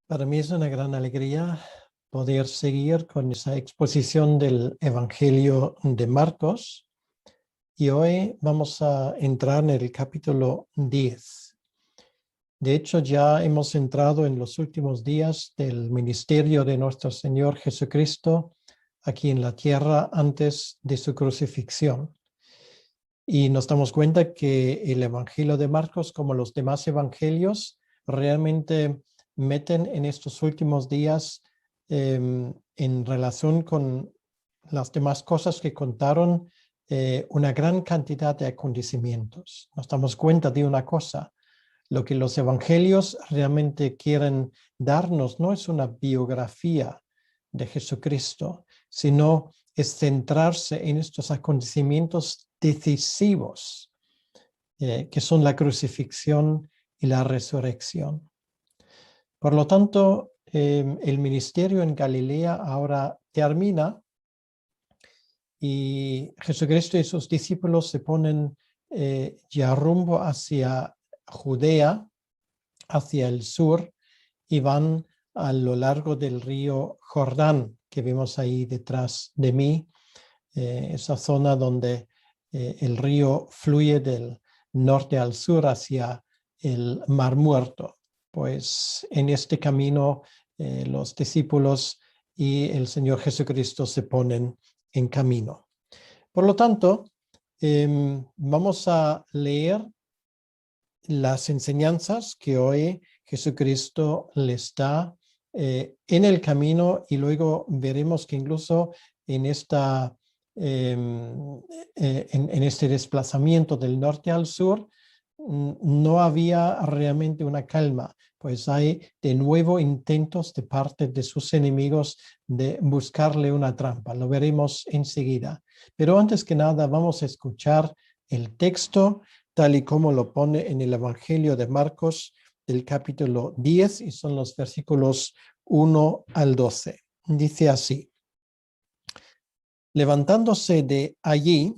Para mí es una gran alegría poder seguir con esa exposición del Evangelio de Marcos y hoy vamos a entrar en el capítulo 10. De hecho, ya hemos entrado en los últimos días del ministerio de nuestro Señor Jesucristo aquí en la tierra antes de su crucifixión. Y nos damos cuenta que el Evangelio de Marcos, como los demás evangelios, realmente meten en estos últimos días en relación con las demás cosas que contaron una gran cantidad de acontecimientos. Nos damos cuenta de una cosa: lo que los evangelios realmente quieren darnos no es una biografía de Jesucristo, sino es centrarse en estos acontecimientos decisivos que son la crucifixión y la resurrección. Por lo tanto, el ministerio en Galilea ahora termina y Jesucristo y sus discípulos se ponen ya rumbo hacia Judea, hacia el sur, y van a lo largo del río Jordán, que vemos ahí detrás de mí, esa zona donde el río fluye del norte al sur hacia el Mar Muerto. Pues en este camino los discípulos y el Señor Jesucristo se ponen en camino. Por lo tanto, vamos a leer las enseñanzas que hoy Jesucristo les da en el camino, y luego veremos que incluso en este desplazamiento del norte al sur no había realmente una calma, pues hay de nuevo intentos de parte de sus enemigos de buscarle una trampa. Lo veremos enseguida. Pero antes que nada vamos a escuchar el texto tal y como lo pone en el Evangelio de Marcos, del capítulo 10, y son los versículos 1 al 12. Dice así: levantándose de allí,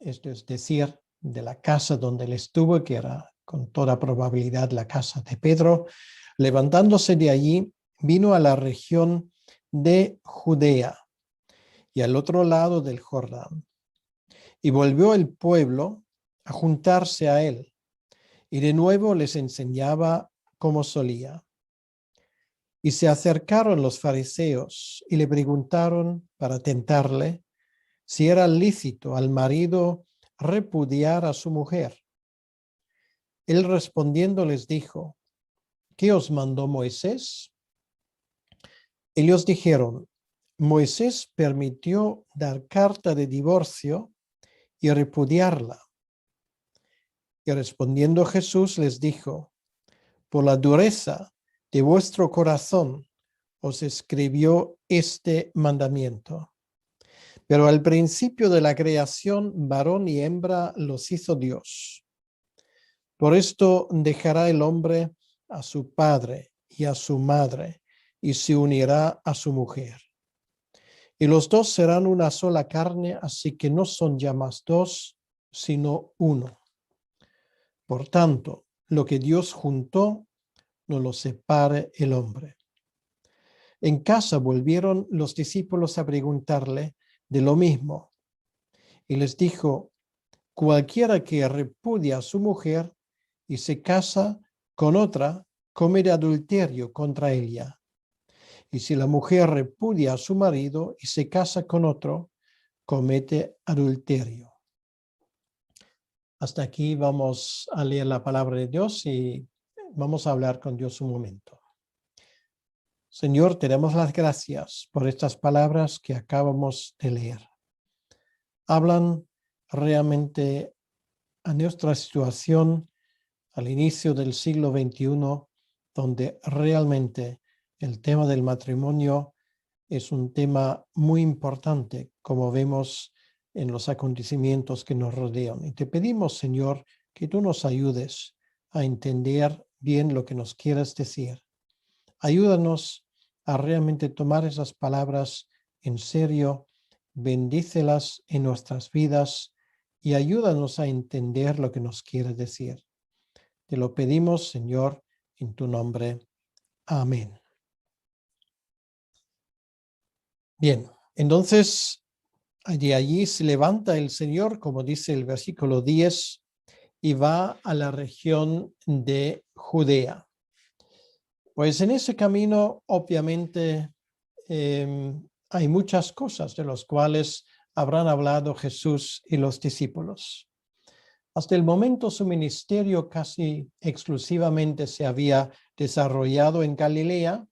esto es decir, de la casa donde él estuvo, que era con toda probabilidad la casa de Pedro, levantándose de allí, vino a la región de Judea y al otro lado del Jordán, y volvió el pueblo a juntarse a él, y de nuevo les enseñaba como solía. Y se acercaron los fariseos y le preguntaron para tentarle si era lícito al marido repudiar a su mujer. Él respondiendo les dijo: ¿qué os mandó Moisés? Ellos dijeron: Moisés permitió dar carta de divorcio y repudiarla. Y respondiendo Jesús les dijo: por la dureza de vuestro corazón os escribió este mandamiento. Pero al principio de la creación, varón y hembra los hizo Dios. Por esto dejará el hombre a su padre y a su madre, y se unirá a su mujer. Y los dos serán una sola carne, así que no son ya más dos, sino uno. Por tanto, lo que Dios juntó, no lo separe el hombre. En casa volvieron los discípulos a preguntarle de lo mismo. Y les dijo: cualquiera que repudia a su mujer y se casa con otra, comete adulterio contra ella. Y si la mujer repudia a su marido y se casa con otro, comete adulterio. Hasta aquí vamos a leer la palabra de Dios y vamos a hablar con Dios un momento. Señor, te damos las gracias por estas palabras que acabamos de leer. Hablan realmente a nuestra situación al inicio del siglo XXI, donde realmente el tema del matrimonio es un tema muy importante, como vemos en los acontecimientos que nos rodean. Y te pedimos, Señor, que tú nos ayudes a entender bien lo que nos quieras decir. Ayúdanos a realmente tomar esas palabras en serio, bendícelas en nuestras vidas y ayúdanos a entender lo que nos quieres decir. Te lo pedimos, Señor, en tu nombre. Amén. Bien, entonces de allí se levanta el Señor, como dice el versículo 10, y va a la región de Judea. Pues en ese camino, obviamente, hay muchas cosas de las cuales habrán hablado Jesús y los discípulos. Hasta el momento su ministerio casi exclusivamente se había desarrollado en Galilea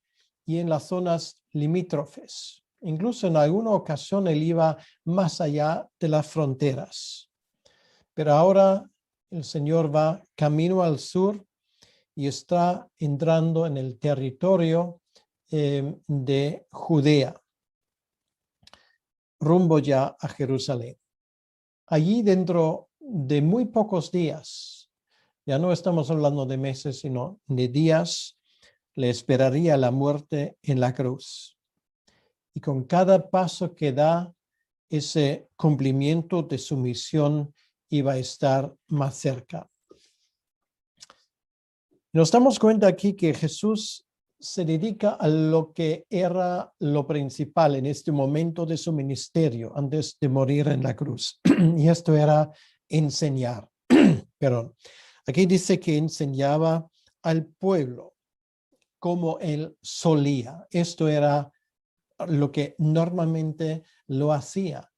y en las zonas limítrofes. Incluso en alguna ocasión él iba más allá de las fronteras. Pero ahora el Señor va camino al sur y está entrando en el territorio de Judea, rumbo ya a Jerusalén. Allí dentro de muy pocos días, ya no estamos hablando de meses, sino de días, le esperaría la muerte en la cruz. Y con cada paso que da, ese cumplimiento de su misión iba a estar más cerca. Nos damos cuenta aquí que Jesús se dedica a lo que era lo principal en este momento de su ministerio, antes de morir en la cruz. Y esto era enseñar. Perdón. Aquí dice que enseñaba al pueblo como él solía. Esto era lo que normalmente lo hacía.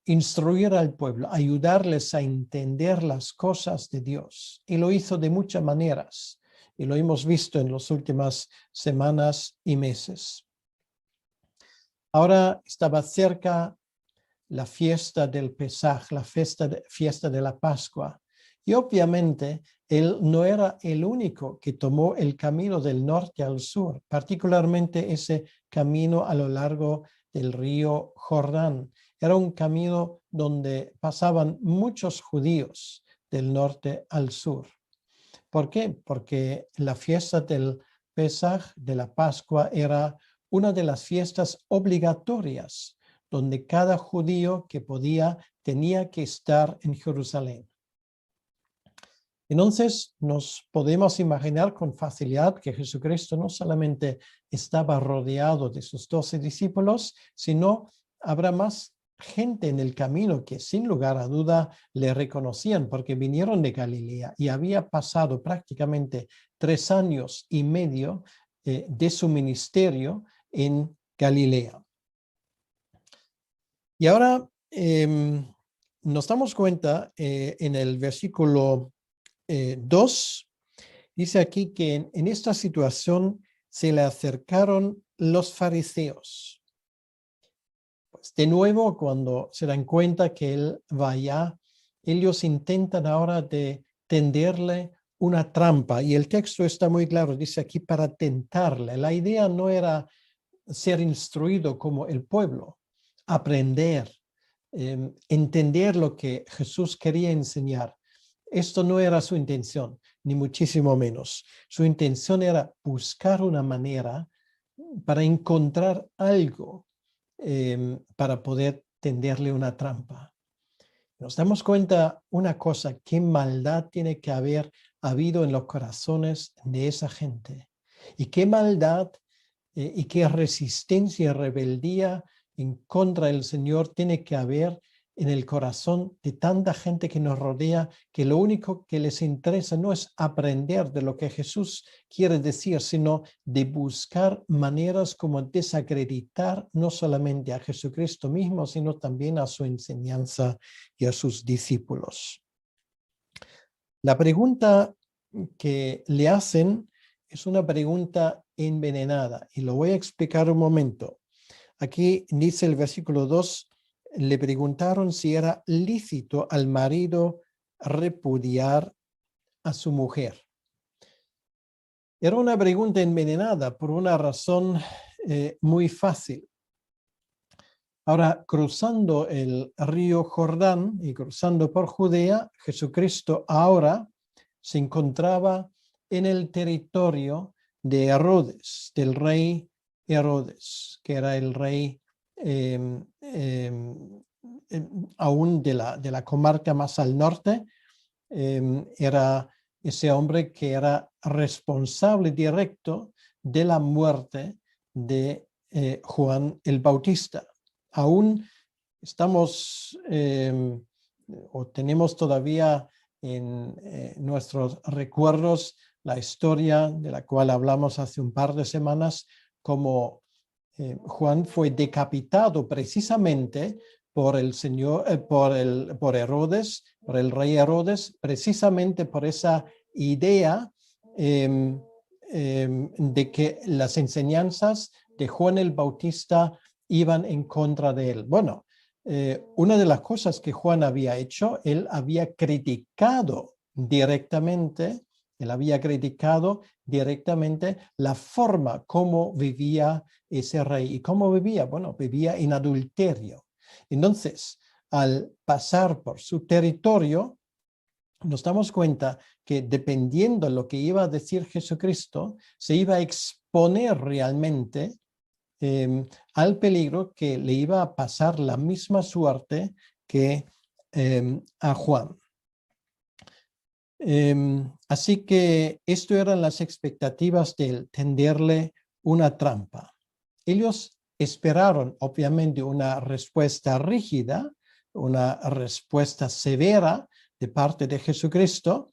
Instruir al pueblo, ayudarles a entender las cosas de Dios. Y lo hizo de muchas maneras. Y lo hemos visto en las últimas semanas y meses. Ahora estaba cerca la fiesta del Pesaj, la fiesta de la Pascua. Y obviamente él no era el único que tomó el camino del norte al sur, particularmente ese camino a lo largo del río Jordán. Era un camino donde pasaban muchos judíos del norte al sur. ¿Por qué? Porque la fiesta del Pesaj, de la Pascua, era una de las fiestas obligatorias donde cada judío que podía tenía que estar en Jerusalén. Entonces nos podemos imaginar con facilidad que Jesucristo no solamente estaba rodeado de sus 12 discípulos, sino habrá más gente en el camino que sin lugar a duda le reconocían porque vinieron de Galilea y había pasado prácticamente 3 años y medio de su ministerio en Galilea. Y ahora nos damos cuenta en el versículo 2, dice aquí que en esta situación se le acercaron los fariseos. Pues de nuevo, cuando se dan cuenta que él va allá, ellos intentan ahora de tenderle una trampa. Y el texto está muy claro, dice aquí para tentarle. La idea no era ser instruido como el pueblo, aprender, entender lo que Jesús quería enseñar. Esto no era su intención, ni muchísimo menos. Su intención era buscar una manera para encontrar algo para poder tenderle una trampa. Nos damos cuenta una cosa, qué maldad tiene que haber habido en los corazones de esa gente. Y qué maldad y qué resistencia y rebeldía en contra del Señor tiene que haber en el corazón de tanta gente que nos rodea, que lo único que les interesa no es aprender de lo que Jesús quiere decir, sino de buscar maneras como desacreditar no solamente a Jesucristo mismo, sino también a su enseñanza y a sus discípulos. La pregunta que le hacen es una pregunta envenenada y lo voy a explicar un momento. Aquí dice el versículo 2, le preguntaron si era lícito al marido repudiar a su mujer. Era una pregunta envenenada por una razón muy fácil. Ahora, cruzando el río Jordán y cruzando por Judea, Jesucristo ahora se encontraba en el territorio de Herodes, del rey Herodes, que era el rey aún de la comarca más al norte. Era ese hombre que era responsable directo de la muerte de Juan el Bautista. Aún estamos o tenemos todavía en nuestros recuerdos la historia de la cual hablamos hace un par de semanas, como Juan fue decapitado precisamente por el Herodes, por el rey Herodes, precisamente por esa idea de que las enseñanzas de Juan el Bautista iban en contra de él. Bueno, una de las cosas que Juan había hecho, él había criticado directamente la forma como vivía ese rey. ¿Y cómo vivía? Bueno, vivía en adulterio. Entonces, al pasar por su territorio, nos damos cuenta que dependiendo de lo que iba a decir Jesucristo, se iba a exponer realmente al peligro que le iba a pasar la misma suerte que a Juan. Así que esto eran las expectativas de tenderle una trampa. Ellos esperaron, obviamente, una respuesta rígida, una respuesta severa de parte de Jesucristo,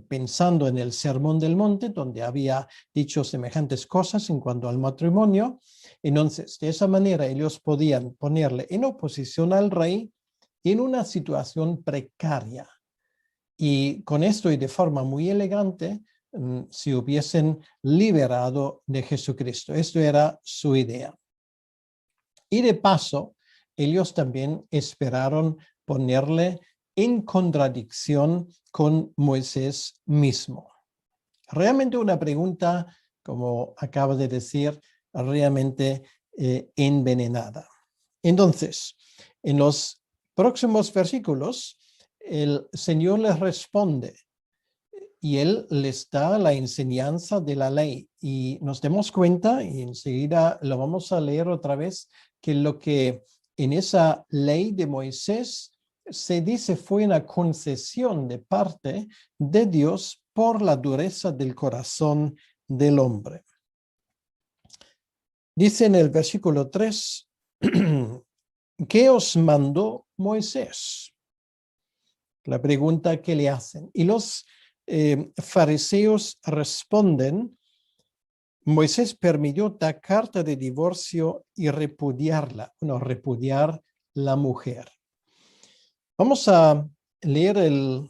pensando en el Sermón del Monte, donde había dicho semejantes cosas en cuanto al matrimonio. Entonces, de esa manera, ellos podían ponerle en oposición al rey en una situación precaria. Y con esto y de forma muy elegante, se hubiesen liberado de Jesucristo. Esto era su idea. Y de paso, ellos también esperaron ponerle en contradicción con Moisés mismo. Realmente una pregunta, como acaba de decir, realmente envenenada. Entonces, en los próximos versículos, el Señor les responde y Él les da la enseñanza de la ley. Y nos damos cuenta, y enseguida lo vamos a leer otra vez, que lo que en esa ley de Moisés se dice fue una concesión de parte de Dios por la dureza del corazón del hombre. Dice en el versículo 3, ¿qué os mandó Moisés? La pregunta que le hacen. Y los fariseos responden, Moisés permitió dar carta de divorcio y repudiarla, repudiar la mujer. Vamos a leer el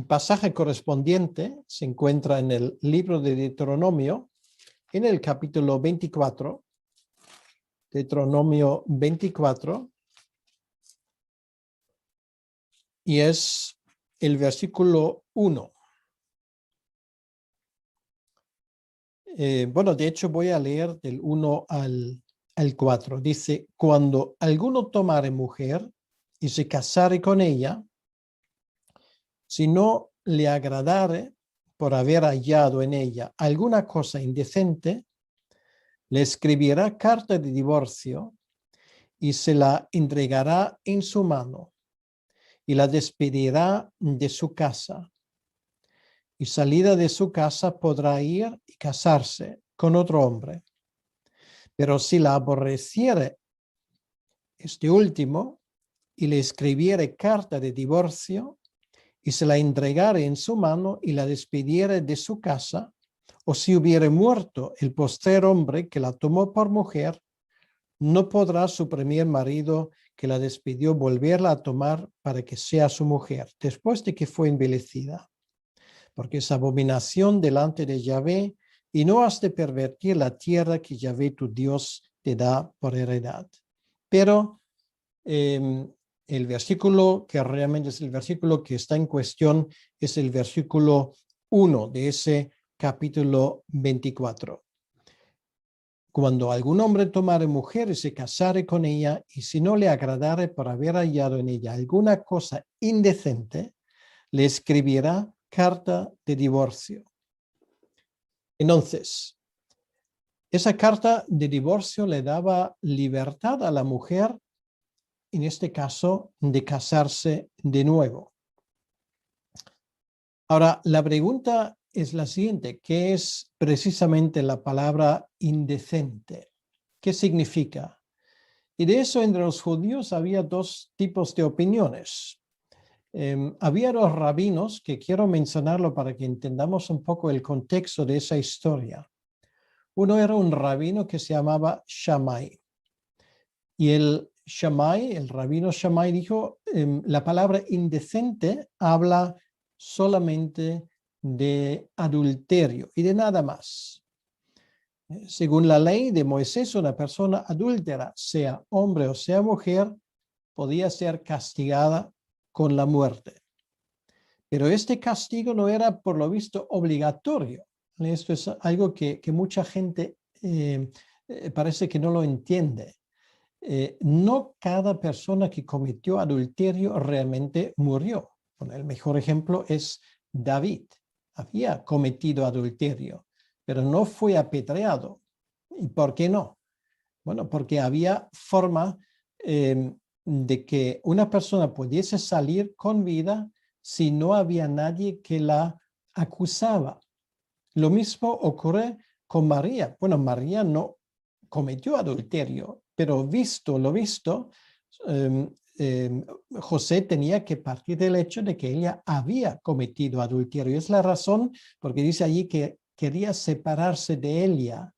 pasaje correspondiente, se encuentra en el libro de Deuteronomio, en el capítulo 24, Deuteronomio 24, y es el versículo 1. Bueno, de hecho voy a leer del 1 al 4. Dice, cuando alguno tomare mujer y se casare con ella, si no le agradare por haber hallado en ella alguna cosa indecente, le escribirá carta de divorcio y se la entregará en su mano y la despedirá de su casa. Y salida de su casa podrá ir y casarse con otro hombre. Pero si la aborreciere este último y le escribiere carta de divorcio y se la entregare en su mano y la despidiere de su casa, o si hubiere muerto el postrer hombre que la tomó por mujer, no podrá su primer marido que la despidió volverla a tomar para que sea su mujer, después de que fue envilecida. Porque es abominación delante de Yahvé, y no has de pervertir la tierra que Yahvé tu Dios te da por heredad. Pero el versículo que realmente es el versículo que está en cuestión es el versículo 1 de ese capítulo 24. Cuando algún hombre tomare mujer y se casare con ella, y si no le agradare por haber hallado en ella alguna cosa indecente, le escribirá carta de divorcio. Entonces, esa carta de divorcio le daba libertad a la mujer, en este caso, de casarse de nuevo. Ahora, la pregunta es la siguiente: ¿qué es precisamente la palabra indecente? ¿Qué significa? Y de eso entre los judíos había dos tipos de opiniones. Había dos rabinos, que quiero mencionarlo para que entendamos un poco el contexto de esa historia. Uno era un rabino que se llamaba Shammai. Y el rabino Shammai dijo, la palabra indecente habla solamente de adulterio y de nada más. Según la ley de Moisés, una persona adúltera, sea hombre o sea mujer, podía ser castigada con la muerte. Pero este castigo no era, por lo visto, obligatorio. Esto es algo que mucha gente parece que no lo entiende. No cada persona que cometió adulterio realmente murió. Bueno, el mejor ejemplo es David. Había cometido adulterio, pero no fue apedreado. ¿Y por qué no? Bueno, porque había forma de que una persona pudiese salir con vida si no había nadie que la acusaba. Lo mismo ocurre con María. Bueno, María no cometió adulterio, pero visto lo visto, José tenía que partir del hecho de que ella había cometido adulterio. Es la razón porque dice allí que quería separarse de ella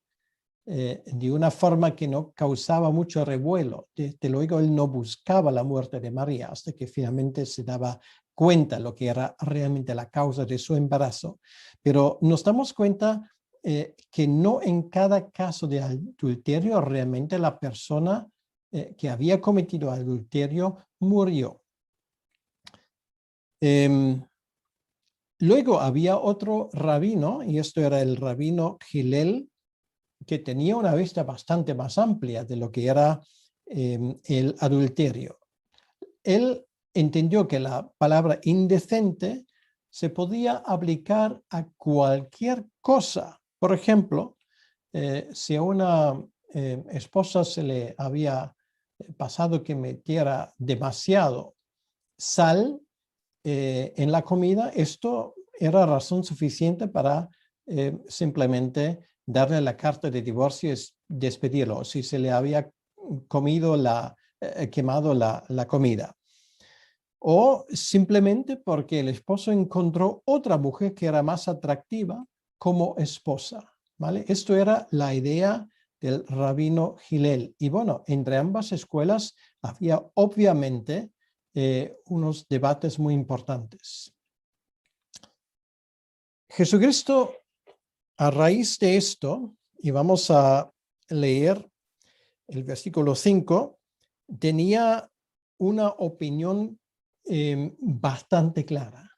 de una forma que no causaba mucho revuelo. Desde luego, él no buscaba la muerte de María hasta que finalmente se daba cuenta lo que era realmente la causa de su embarazo. Pero nos damos cuenta que no en cada caso de adulterio realmente la persona que había cometido adulterio murió. Luego había otro rabino, y esto era el rabino Hillel, que tenía una vista bastante más amplia de lo que era el adulterio. Él entendió que la palabra indecente se podía aplicar a cualquier cosa. Por ejemplo, si a una esposa se le había pasado que metiera demasiado sal en la comida, esto era razón suficiente para simplemente darle la carta de divorcio y despedirlo, si se le había quemado la comida. O simplemente porque el esposo encontró otra mujer que era más atractiva como esposa, ¿vale? Esto era la idea del rabino Hillel. Y bueno, entre ambas escuelas había obviamente unos debates muy importantes. Jesucristo, a raíz de esto, y vamos a leer el versículo 5, tenía una opinión bastante clara.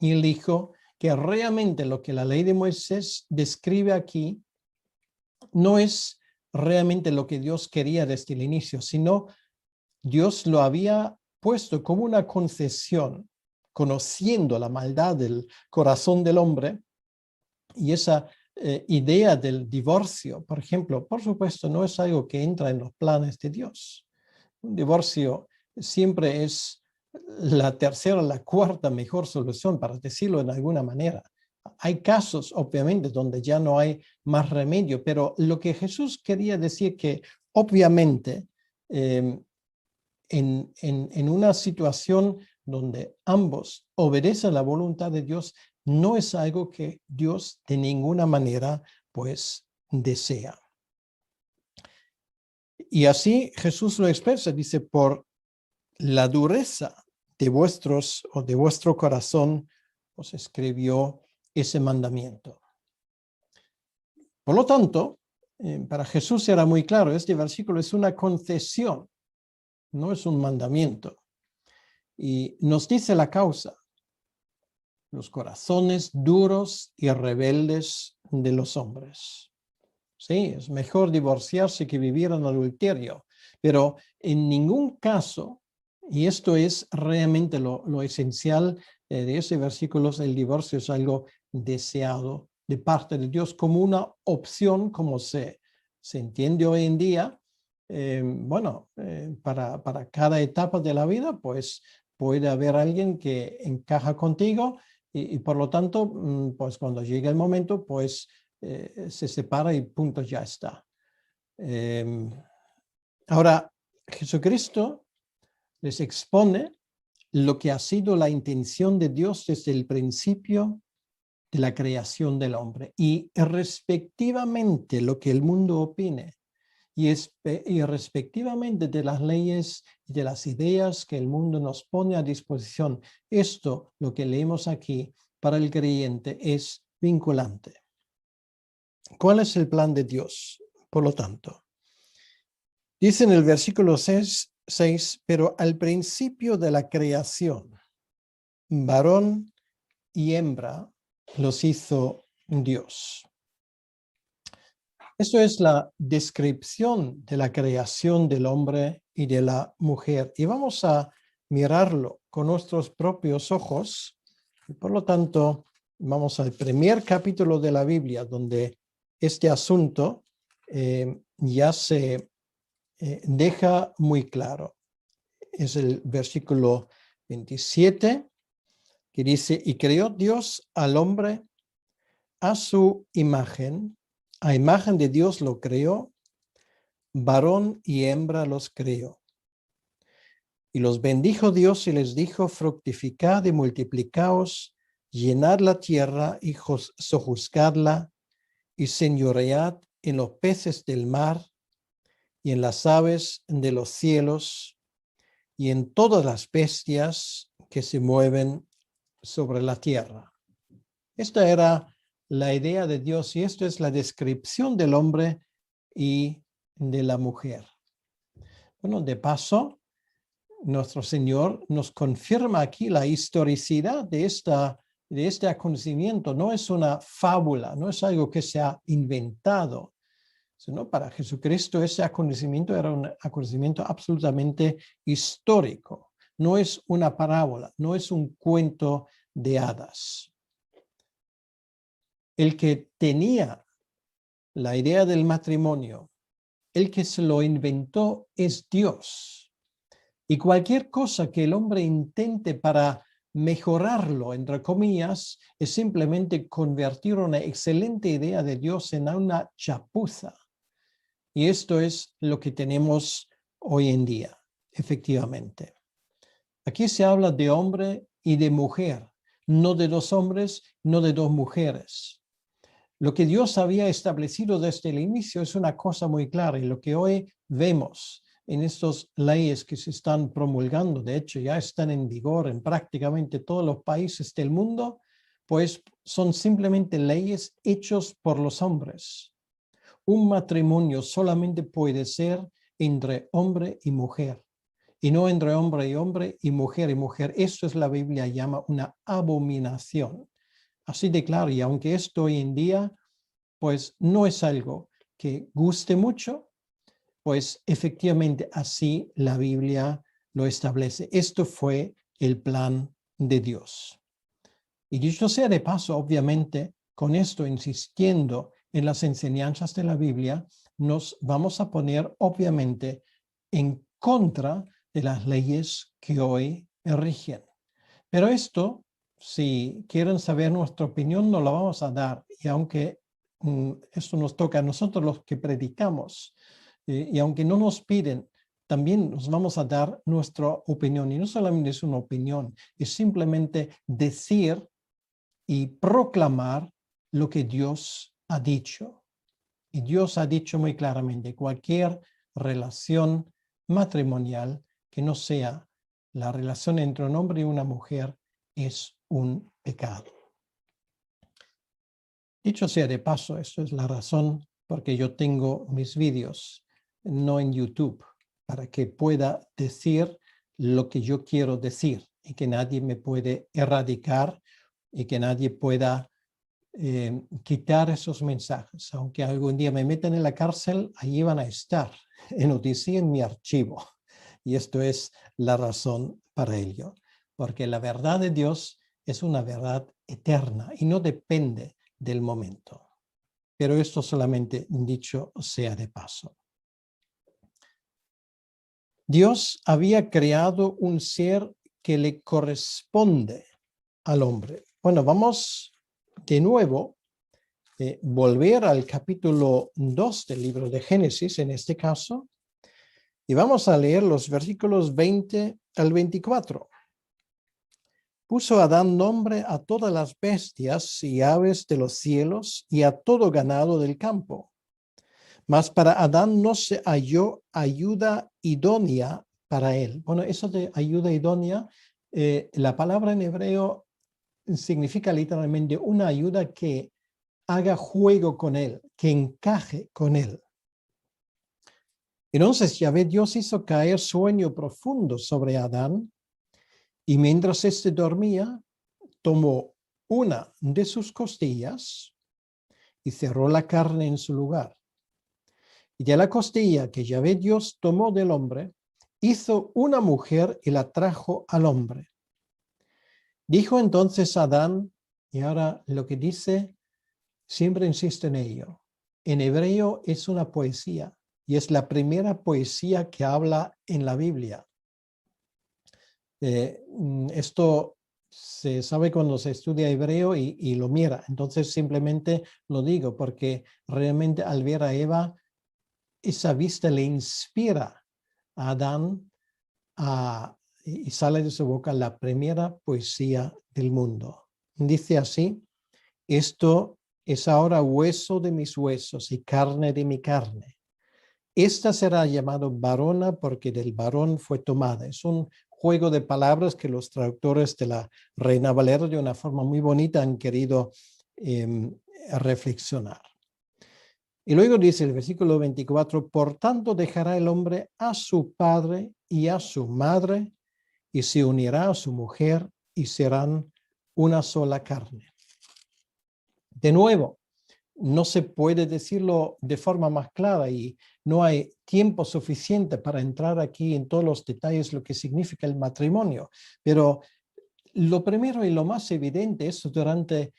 Y él dijo que realmente lo que la ley de Moisés describe aquí no es realmente lo que Dios quería desde el inicio, sino Dios lo había puesto como una concesión, conociendo la maldad del corazón del hombre. Y esa idea del divorcio, por ejemplo, por supuesto, no es algo que entra en los planes de Dios. Un divorcio siempre es la tercera, la cuarta mejor solución, para decirlo de alguna manera. Hay casos, obviamente, donde ya no hay más remedio, pero lo que Jesús quería decir que, obviamente, en una situación donde ambos obedecen la voluntad de Dios, no es algo que Dios de ninguna manera pues desea. Y así Jesús lo expresa, dice, por la dureza de vuestro corazón os escribió ese mandamiento. Por lo tanto, para Jesús era muy claro, este versículo es una concesión, no es un mandamiento. Y nos dice la causa: los corazones duros y rebeldes de los hombres. Sí, es mejor divorciarse que vivir en adulterio, pero en ningún caso, y esto es realmente lo esencial de ese versículo, el divorcio es algo deseado de parte de Dios como una opción, como se entiende hoy en día. Para cada etapa de la vida, pues puede haber alguien que encaja contigo y por lo tanto, pues cuando llega el momento, pues se separa y punto, ya está. Ahora, Jesucristo les expone lo que ha sido la intención de Dios desde el principio de la creación del hombre y respectivamente lo que el mundo opine y respectivamente de las leyes y de las ideas que el mundo nos pone a disposición. Esto, lo que leemos aquí, para el creyente es vinculante. ¿Cuál es el plan de Dios? Por lo tanto, dice en el versículo 6, pero al principio de la creación, varón y hembra los hizo Dios. Esto es la descripción de la creación del hombre y de la mujer. Y vamos a mirarlo con nuestros propios ojos. Y por lo tanto, vamos al primer capítulo de la Biblia, donde este asunto ya se deja muy claro. Es el versículo 27, que dice, y creó Dios al hombre a su imagen. A imagen de Dios lo creó, varón y hembra los creó. Y los bendijo Dios y les dijo, fructificad y multiplicaos, llenad la tierra y sojuzgadla, y señoread en los peces del mar, y en las aves de los cielos, y en todas las bestias que se mueven sobre la tierra. Esta era la idea de Dios y esto es la descripción del hombre y de la mujer. Bueno, de paso, nuestro Señor nos confirma aquí la historicidad de este acontecimiento. No es una fábula, no es algo que se ha inventado, sino para Jesucristo ese acontecimiento era un acontecimiento absolutamente histórico. No es una parábola, no es un cuento de hadas. El que tenía la idea del matrimonio, el que se lo inventó es Dios. Y cualquier cosa que el hombre intente para mejorarlo, entre comillas, es simplemente convertir una excelente idea de Dios en una chapuza. Y esto es lo que tenemos hoy en día, efectivamente. Aquí se habla de hombre y de mujer, no de dos hombres, no de dos mujeres. Lo que Dios había establecido desde el inicio es una cosa muy clara y lo que hoy vemos en estas leyes que se están promulgando, de hecho ya están en vigor en prácticamente todos los países del mundo, pues son simplemente leyes hechas por los hombres. Un matrimonio solamente puede ser entre hombre y mujer y no entre hombre y hombre y mujer y mujer. Esto es la Biblia llama una abominación. Así de claro, y aunque esto hoy en día pues no es algo que guste mucho, pues efectivamente así la Biblia lo establece. Esto fue el plan de Dios. Y dicho sea de paso, obviamente, con esto insistiendo en las enseñanzas de la Biblia, nos vamos a poner obviamente en contra de las leyes que hoy rigen. Pero esto, si quieren saber nuestra opinión, nos la vamos a dar. Y aunque esto nos toca a nosotros los que predicamos, y aunque no nos piden, también nos vamos a dar nuestra opinión. Y no solamente es una opinión, es simplemente decir y proclamar lo que Dios ha dicho. Y Dios ha dicho muy claramente, cualquier relación matrimonial que no sea la relación entre un hombre y una mujer es un pecado. Dicho sea de paso, esto es la razón porque yo tengo mis vídeos no en YouTube, para que pueda decir lo que yo quiero decir y que nadie me puede erradicar y que nadie pueda quitar esos mensajes. Aunque algún día me metan en la cárcel, allí van a estar, en mi archivo. Y esto es la razón para ello. Porque la verdad de Dios es una verdad eterna y no depende del momento. Pero esto solamente dicho sea de paso. Dios había creado un ser que le corresponde al hombre. Bueno, vamos de nuevo volver al capítulo 2 del libro de Génesis, en este caso, y vamos a leer los versículos 20 al 24. Puso Adán nombre a todas las bestias y aves de los cielos y a todo ganado del campo. Mas para Adán no se halló ayuda idónea para él. Bueno, eso de ayuda idónea, la palabra en hebreo significa literalmente una ayuda que haga juego con él, que encaje con él. Entonces Yahvé Dios hizo caer sueño profundo sobre Adán, y mientras éste dormía, tomó una de sus costillas y cerró la carne en su lugar. Y de la costilla que Yahvé Dios tomó del hombre, hizo una mujer y la trajo al hombre. Dijo entonces Adán, y ahora lo que dice, siempre insisto en ello, en hebreo es una poesía, y es la primera poesía que habla en la Biblia. Esto se sabe cuando se estudia hebreo y lo mira. Entonces simplemente lo digo porque realmente al ver a Eva, esa vista le inspira a Adán y sale de su boca la primera poesía del mundo. Dice así: esto es ahora hueso de mis huesos y carne de mi carne. Esta será llamada varona porque del varón fue tomada. Es un juego de palabras que los traductores de la Reina Valera de una forma muy bonita han querido reflexionar. Y luego dice el versículo 24, por tanto dejará el hombre a su padre y a su madre y se unirá a su mujer y serán una sola carne. De nuevo, no se puede decirlo de forma más clara y no hay tiempo suficiente para entrar aquí en todos los detalles lo que significa el matrimonio. Pero lo primero y lo más evidente es que durante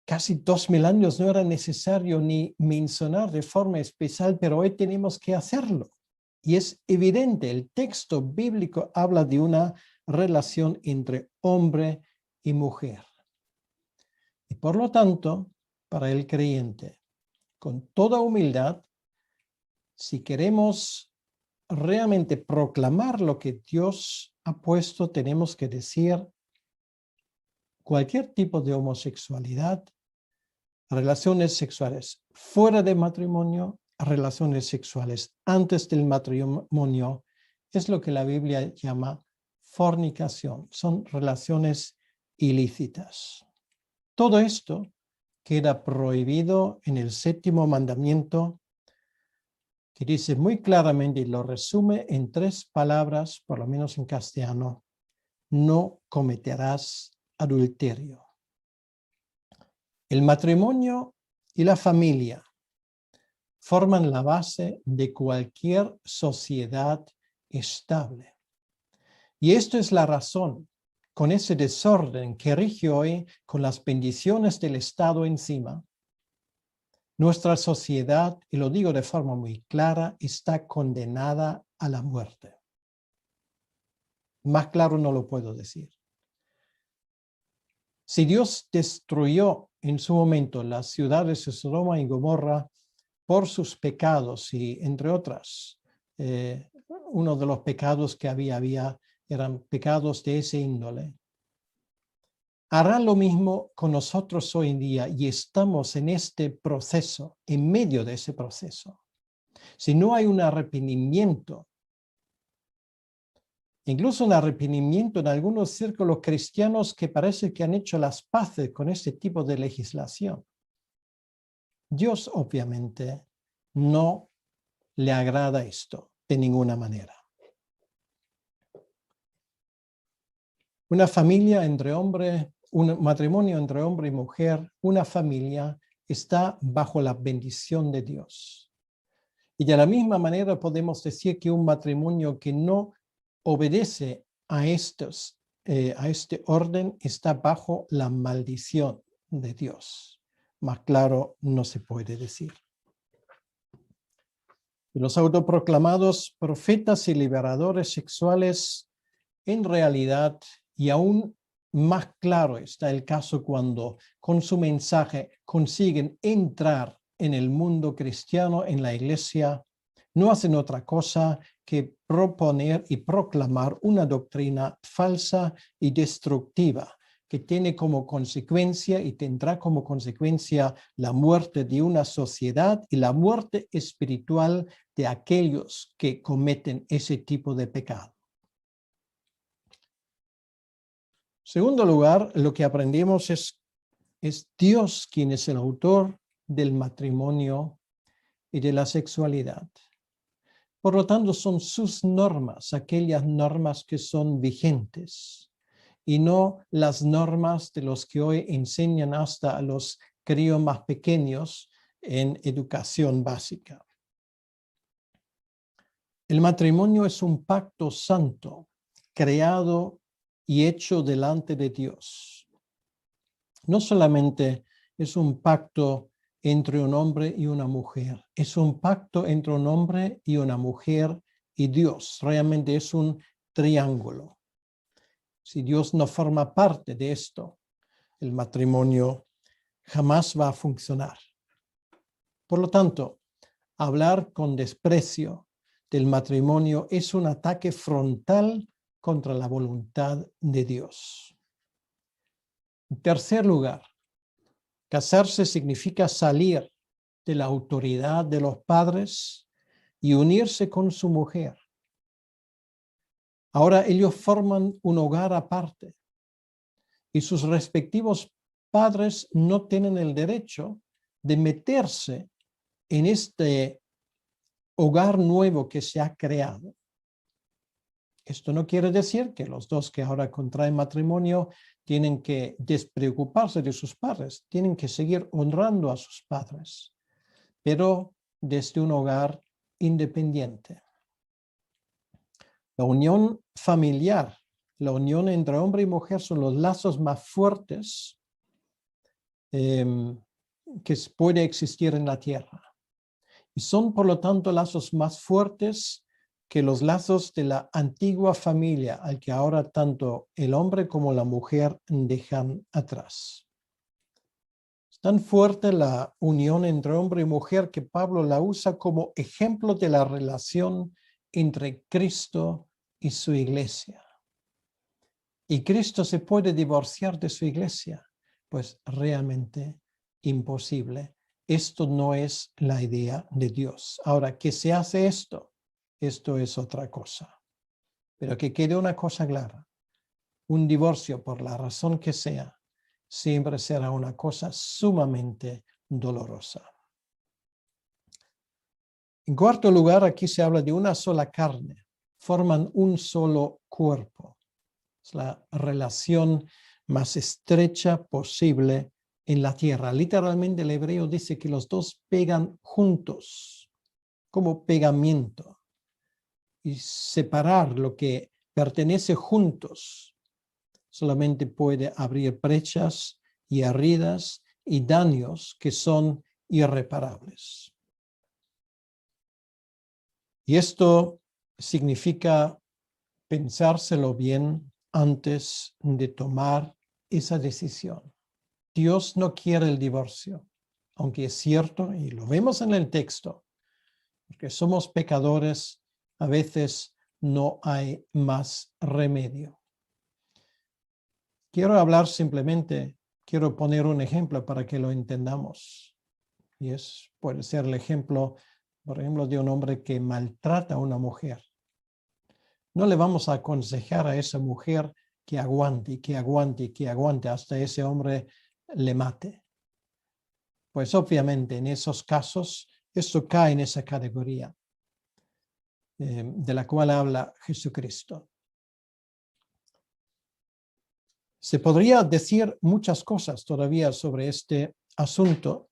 casi 2000 años no era necesario ni mencionar de forma especial, pero hoy tenemos que hacerlo. Y es evidente, el texto bíblico habla de una relación entre hombre y mujer. Y por lo tanto, para el creyente, con toda humildad, si queremos realmente proclamar lo que Dios ha puesto, tenemos que decir cualquier tipo de homosexualidad, relaciones sexuales fuera de matrimonio, relaciones sexuales antes del matrimonio, es lo que la Biblia llama fornicación. Son relaciones ilícitas. Todo esto queda prohibido en el 7º mandamiento, que dice muy claramente y lo resume en 3 palabras, por lo menos en castellano: no cometerás adulterio. El matrimonio y la familia forman la base de cualquier sociedad estable. Y esto es la razón, con ese desorden que rige hoy, con las bendiciones del Estado encima, nuestra sociedad, y lo digo de forma muy clara, está condenada a la muerte. Más claro no lo puedo decir. Si Dios destruyó en su momento las ciudades de Sodoma y Gomorra por sus pecados y entre otras, uno de los pecados que había eran pecados de ese índole, hará lo mismo con nosotros hoy en día y estamos en este proceso, en medio de ese proceso. Si no hay un arrepentimiento, incluso un arrepentimiento en algunos círculos cristianos que parece que han hecho las paces con este tipo de legislación, Dios obviamente no le agrada esto de ninguna manera. Una familia entre hombre, un matrimonio entre hombre y mujer, una familia está bajo la bendición de Dios. Y de la misma manera podemos decir que un matrimonio que no obedece a este orden está bajo la maldición de Dios. Más claro no se puede decir. Los autoproclamados profetas y liberadores sexuales en realidad y aún más claro está el caso cuando con su mensaje consiguen entrar en el mundo cristiano, en la iglesia. No hacen otra cosa que proponer y proclamar una doctrina falsa y destructiva que tiene como consecuencia y tendrá como consecuencia la muerte de una sociedad y la muerte espiritual de aquellos que cometen ese tipo de pecado. Segundo lugar, lo que aprendemos es Dios quien es el autor del matrimonio y de la sexualidad. Por lo tanto, son sus normas, aquellas normas que son vigentes, y no las normas de los que hoy enseñan hasta a los críos más pequeños en educación básica. El matrimonio es un pacto santo, creado y hecho delante de Dios. No solamente es un pacto entre un hombre y una mujer, es un pacto entre un hombre y una mujer y Dios. Realmente es un triángulo. Si Dios no forma parte de esto, el matrimonio jamás va a funcionar. Por lo tanto, hablar con desprecio del matrimonio es un ataque frontal contra la voluntad de Dios. En tercer lugar, casarse significa salir de la autoridad de los padres y unirse con su mujer. Ahora ellos forman un hogar aparte y sus respectivos padres no tienen el derecho de meterse en este hogar nuevo que se ha creado. Esto no quiere decir que los dos que ahora contraen matrimonio tienen que despreocuparse de sus padres, tienen que seguir honrando a sus padres, pero desde un hogar independiente. La unión familiar, la unión entre hombre y mujer son los lazos más fuertes que puede existir en la tierra. Y son, por lo tanto, lazos más fuertes que los lazos de la antigua familia, al que ahora tanto el hombre como la mujer dejan atrás. Es tan fuerte la unión entre hombre y mujer que Pablo la usa como ejemplo de la relación entre Cristo y su iglesia. ¿Y Cristo se puede divorciar de su iglesia? Pues realmente imposible. Esto no es la idea de Dios. Ahora, ¿qué se hace esto? Esto es otra cosa. Pero que quede una cosa clara. Un divorcio, por la razón que sea, siempre será una cosa sumamente dolorosa. En cuarto lugar, aquí se habla de una sola carne. Forman un solo cuerpo. Es la relación más estrecha posible en la tierra. Literalmente el hebreo dice que los dos pegan juntos, como pegamento. Y separar lo que pertenece juntos solamente puede abrir brechas y heridas y daños que son irreparables. Y esto significa pensárselo bien antes de tomar esa decisión. Dios no quiere el divorcio, aunque es cierto, y lo vemos en el texto, porque somos pecadores, a veces no hay más remedio. Quiero hablar simplemente, quiero poner un ejemplo para que lo entendamos. Y puede ser el ejemplo, por ejemplo, de un hombre que maltrata a una mujer. No le vamos a aconsejar a esa mujer que aguante, que aguante, que aguante hasta ese hombre le mate. Pues obviamente en esos casos, esto cae en esa categoría de la cual habla Jesucristo. Se podría decir muchas cosas todavía sobre este asunto,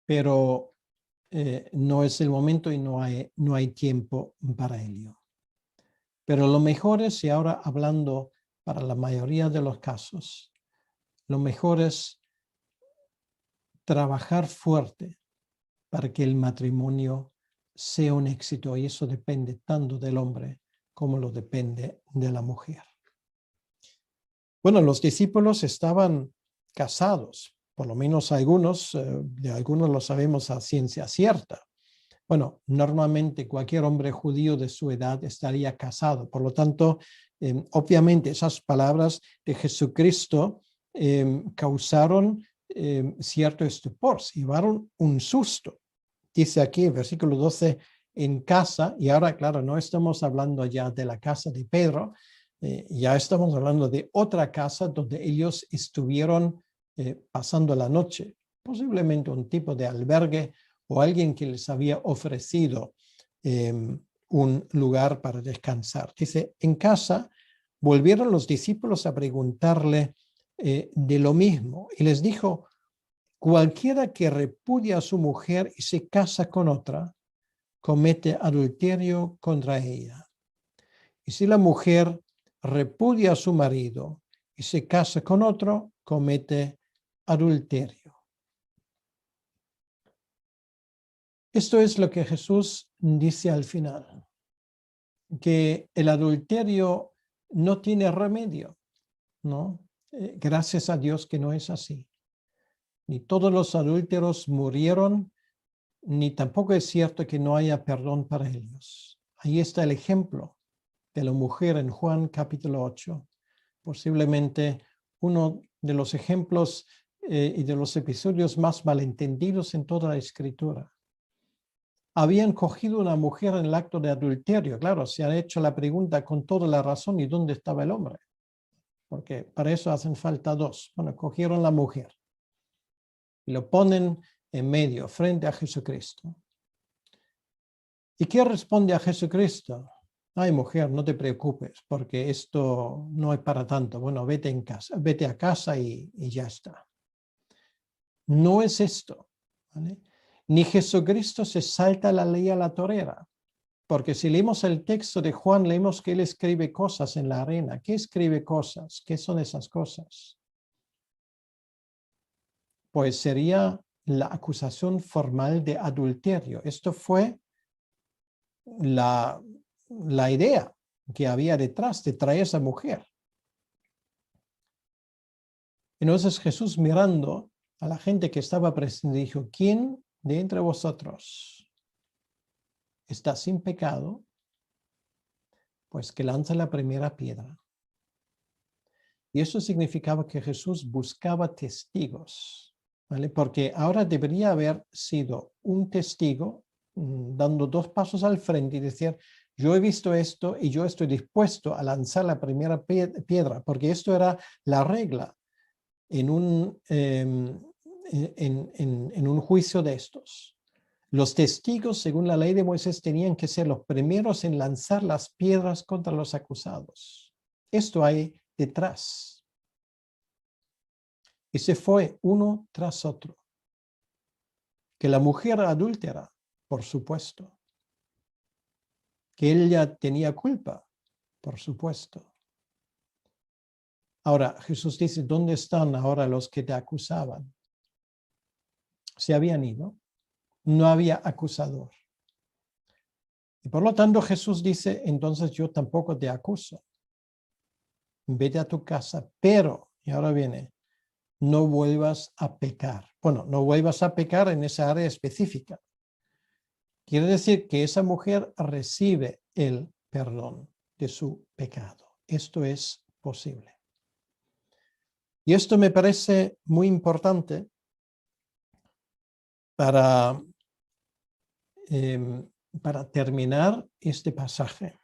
pero no es el momento y no hay tiempo para ello. Pero lo mejor es, y ahora hablando para la mayoría de los casos, lo mejor es trabajar fuerte para que el matrimonio sea un éxito, y eso depende tanto del hombre como lo depende de la mujer. Bueno, los discípulos estaban casados, por lo menos algunos, de algunos lo sabemos a ciencia cierta. Bueno, normalmente cualquier hombre judío de su edad estaría casado. Por lo tanto, obviamente esas palabras de Jesucristo causaron cierto estupor, se llevaron un susto. Dice aquí en versículo 12, en casa, y ahora claro, no estamos hablando ya de la casa de Pedro, ya estamos hablando de otra casa donde ellos estuvieron pasando la noche, posiblemente un tipo de albergue o alguien que les había ofrecido un lugar para descansar. Dice, en casa volvieron los discípulos a preguntarle de lo mismo y les dijo, cualquiera que repudia a su mujer y se casa con otra, comete adulterio contra ella. Y si la mujer repudia a su marido y se casa con otro, comete adulterio. Esto es lo que Jesús dice al final, que el adulterio no tiene remedio, ¿no? Gracias a Dios que no es así. Ni todos los adúlteros murieron, ni tampoco es cierto que no haya perdón para ellos. Ahí está el ejemplo de la mujer en Juan capítulo 8, posiblemente uno de los ejemplos y de los episodios más malentendidos en toda la Escritura. Habían cogido una mujer en el acto de adulterio. Claro, se han hecho la pregunta con toda la razón, ¿y dónde estaba el hombre? Porque para eso hacen falta dos. Bueno, cogieron la mujer y lo ponen en medio, frente a Jesucristo. ¿Y qué responde a Jesucristo? Ay, mujer, no te preocupes, porque esto no es para tanto. Bueno, vete a casa y ya está. No es esto, ¿vale? Ni Jesucristo se salta la ley a la torera, porque si leemos el texto de Juan, leemos que él escribe cosas en la arena. ¿Qué escribe cosas? ¿Qué son esas cosas? Pues sería la acusación formal de adulterio. Esto fue la idea que había detrás de traer a esa mujer. Entonces Jesús, mirando a la gente que estaba presente, dijo, ¿quién de entre vosotros está sin pecado? Pues que lance la primera piedra. Y eso significaba que Jesús buscaba testigos, ¿vale? Porque ahora debería haber sido un testigo dando dos pasos al frente y decir, yo he visto esto y yo estoy dispuesto a lanzar la primera piedra, porque esto era la regla en un juicio de estos. Los testigos, según la ley de Moisés, tenían que ser los primeros en lanzar las piedras contra los acusados. Esto hay detrás. Y se fue uno tras otro. Que la mujer adúltera, por supuesto. Que ella tenía culpa, por supuesto. Ahora, Jesús dice, ¿dónde están ahora los que te acusaban? Se habían ido. No había acusador. Y por lo tanto Jesús dice, entonces yo tampoco te acuso. Vete a tu casa, pero, y ahora viene, no vuelvas a pecar. Bueno, no vuelvas a pecar en esa área específica. Quiere decir que esa mujer recibe el perdón de su pecado. Esto es posible. Y esto me parece muy importante para terminar este pasaje.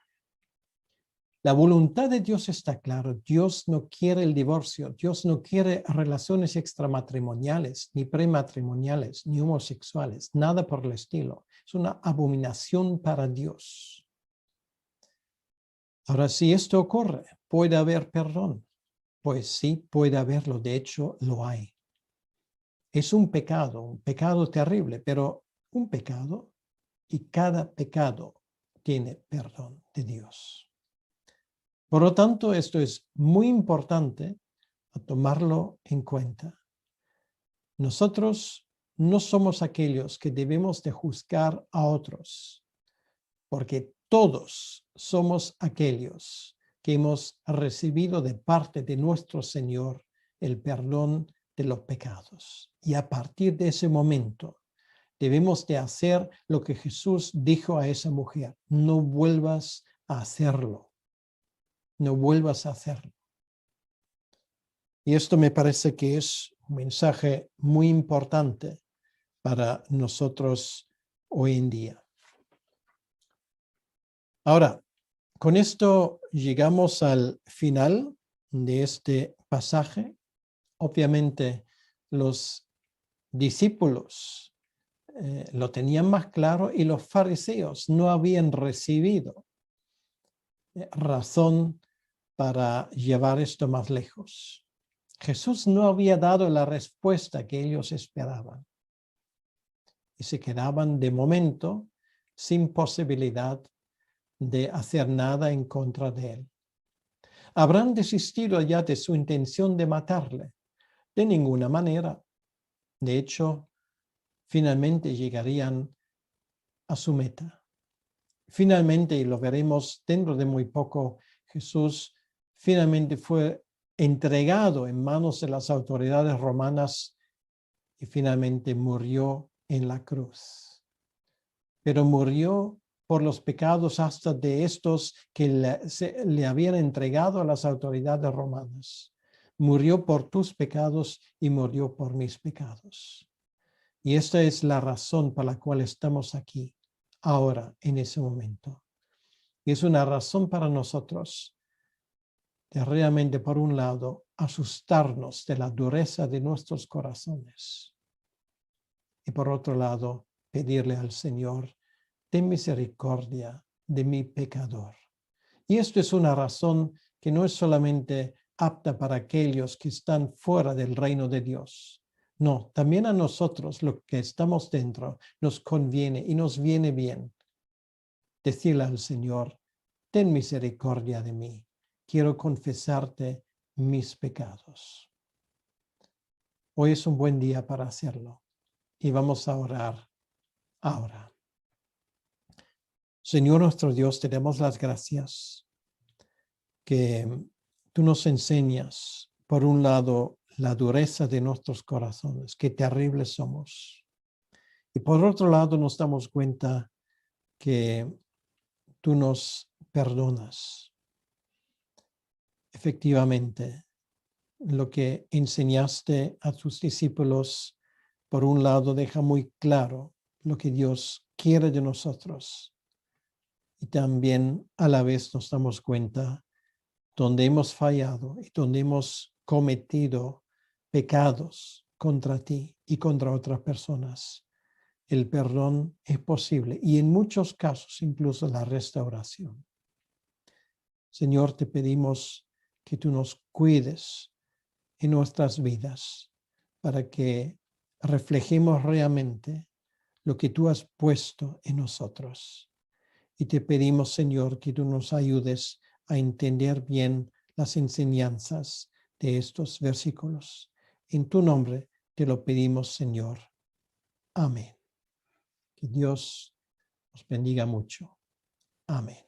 La voluntad de Dios está clara. Dios no quiere el divorcio. Dios no quiere relaciones extramatrimoniales, ni prematrimoniales, ni homosexuales. Nada por el estilo. Es una abominación para Dios. Ahora, si esto ocurre, ¿puede haber perdón? Pues sí, puede haberlo. De hecho, lo hay. Es un pecado terrible, pero un pecado, y cada pecado tiene perdón de Dios. Por lo tanto, esto es muy importante a tomarlo en cuenta. Nosotros no somos aquellos que debemos de juzgar a otros, porque todos somos aquellos que hemos recibido de parte de nuestro Señor el perdón de los pecados. Y a partir de ese momento debemos de hacer lo que Jesús dijo a esa mujer: no vuelvas a hacerlo, no vuelvas a hacerlo. Y esto me parece que es un mensaje muy importante para nosotros hoy en día. Ahora, con esto llegamos al final de este pasaje. Obviamente, los discípulos lo tenían más claro y los fariseos no habían recibido razón para llevar esto más lejos. Jesús no había dado la respuesta que ellos esperaban y se quedaban de momento sin posibilidad de hacer nada en contra de él. ¿Habrán desistido ya de su intención de matarle? De ninguna manera. De hecho, finalmente llegarían a su meta. Finalmente, y lo veremos dentro de muy poco, Jesús finalmente fue entregado en manos de las autoridades romanas y finalmente murió en la cruz. Pero murió por los pecados hasta de estos que le habían entregado a las autoridades romanas. Murió por tus pecados y murió por mis pecados. Y esta es la razón por la cual estamos aquí, ahora, en ese momento. Y es una razón para nosotros de realmente, por un lado, asustarnos de la dureza de nuestros corazones. Y por otro lado, pedirle al Señor: ten misericordia de mi pecador. Y esto es una razón que no es solamente apta para aquellos que están fuera del reino de Dios. No, también a nosotros, los que estamos dentro, nos conviene y nos viene bien decirle al Señor: ten misericordia de mí. Quiero confesarte mis pecados. Hoy es un buen día para hacerlo y vamos a orar ahora. Señor nuestro Dios, te damos las gracias que tú nos enseñas, por un lado, la dureza de nuestros corazones, qué terribles somos. Y por otro lado, nos damos cuenta que tú nos perdonas. Efectivamente, lo que enseñaste a tus discípulos, por un lado, deja muy claro lo que Dios quiere de nosotros. Y también a la vez nos damos cuenta donde hemos fallado y donde hemos cometido pecados contra ti y contra otras personas. El perdón es posible y en muchos casos incluso la restauración. Señor, te pedimos que tú nos cuides en nuestras vidas para que reflejemos realmente lo que tú has puesto en nosotros. Y te pedimos, Señor, que tú nos ayudes a entender bien las enseñanzas de estos versículos. En tu nombre te lo pedimos, Señor. Amén. Que Dios os bendiga mucho. Amén.